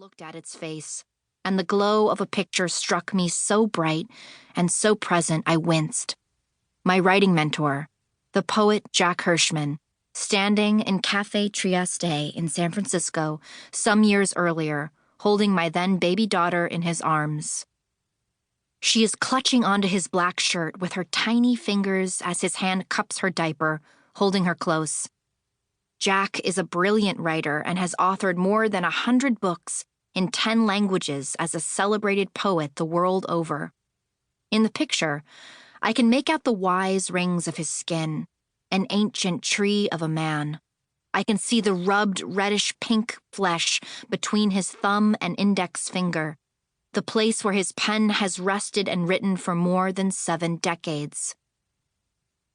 looked at its face, and the glow of a picture struck me so bright and so present I winced. My writing mentor, the poet Jack Hirschman, standing in Café Trieste in San Francisco some years earlier, holding my then baby daughter in his arms. She is clutching onto his black shirt with her tiny fingers as his hand cups her diaper, holding her close. Jack is a brilliant writer and has authored more than 100 books in 10 languages as a celebrated poet the world over. In the picture, I can make out the wise rings of his skin, an ancient tree of a man. I can see the rubbed reddish-pink flesh between his thumb and index finger, the place where his pen has rested and written for more than 7 decades.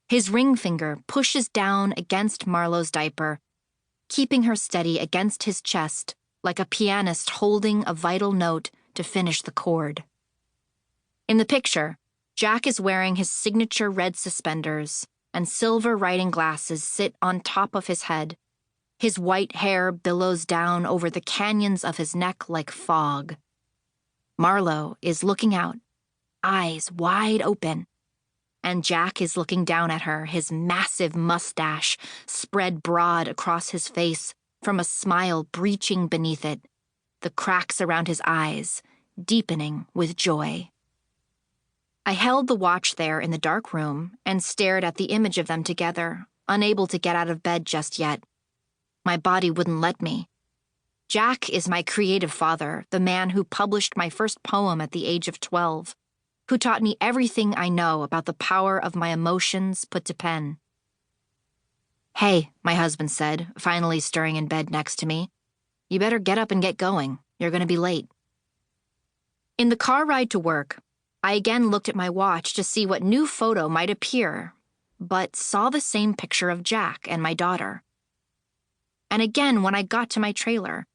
His ring finger pushes down against Marlowe's diaper, keeping her steady against his chest like a pianist holding a vital note to finish the chord. In the picture, Jack is wearing his signature red suspenders, and silver writing glasses sit on top of his head. His white hair billows down over the canyons of his neck like fog. Marlowe is looking out, eyes wide open, and Jack is looking down at her, his massive mustache spread broad across his face from a smile breaching beneath it, the cracks around his eyes deepening with joy. I held the watch there in the dark room and stared at the image of them together, unable to get out of bed just yet. My body wouldn't let me. Jack is my creative father, the man who published my first poem at the age of 12, who taught me everything I know about the power of my emotions put to pen. "Hey," my husband said, finally stirring in bed next to me. "You better get up and get going. You're going to be late." In the car ride to work, I again looked at my watch to see what new photo might appear, but saw the same picture of Jack and my daughter. And again when I got to my trailer,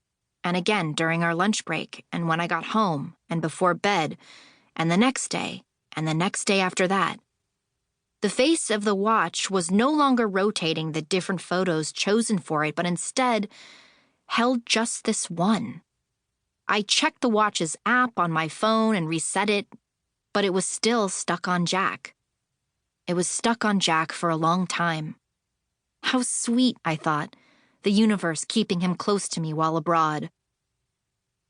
and again during our lunch break, and when I got home, and before bed, and the next day, and the next day after that. The face of the watch was no longer rotating the different photos chosen for it, but instead held just this one. I checked the watch's app on my phone and reset it, but it was still stuck on Jack. It was stuck on Jack for a long time. How sweet, I thought, the universe keeping him close to me while abroad.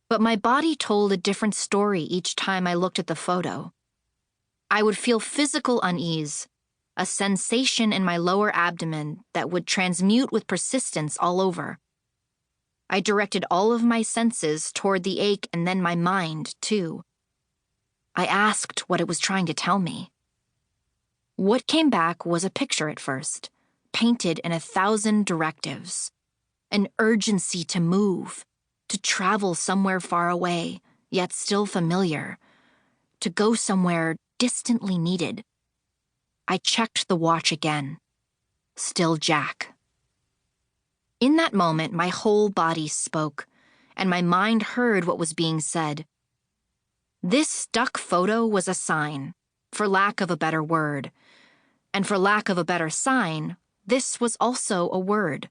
But my body told a different story each time I looked at the photo. I would feel physical unease, a sensation in my lower abdomen that would transmute with persistence all over. I directed all of my senses toward the ache and then my mind, too. I asked what it was trying to tell me. What came back was a picture at first, painted in 1,000 directives. An urgency to move, to travel somewhere far away, yet still familiar, to go somewhere distantly needed. I checked the watch again. Still Jack. In that moment, my whole body spoke, and my mind heard what was being said. This stuck photo was a sign, for lack of a better word. And for lack of a better sign, this was also a word.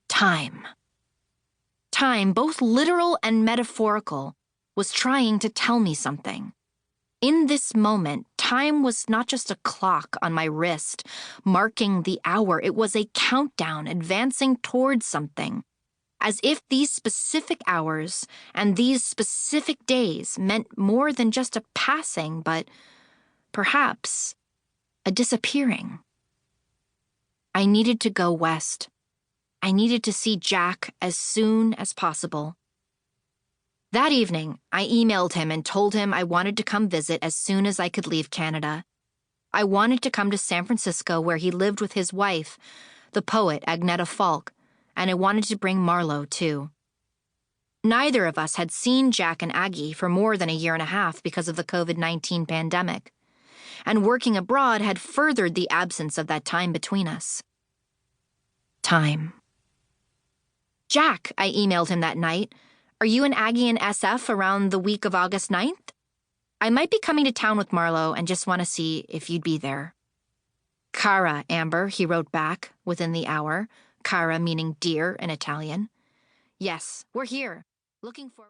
Time. Time, both literal and metaphorical, was trying to tell me something. In this moment, time was not just a clock on my wrist, marking the hour. It was a countdown advancing towards something, as if these specific hours and these specific days meant more than just a passing, but perhaps a disappearing. I needed to go west. I needed to see Jack as soon as possible. That evening, I emailed him and told him I wanted to come visit as soon as I could leave Canada. I wanted to come to San Francisco where he lived with his wife, the poet Agneta Falk, and I wanted to bring Marlowe, too. Neither of us had seen Jack and Aggie for more than a year and a half because of the COVID-19 pandemic, and working abroad had furthered the absence of that time between us. Time. "Jack," I emailed him that night, "are you and Aggie in SF around the week of August 9th? I might be coming to town with Marlowe and just want to see if you'd be there." "Cara, Amber," he wrote back within the hour, cara meaning dear in Italian. "Yes, we're here. Looking forward."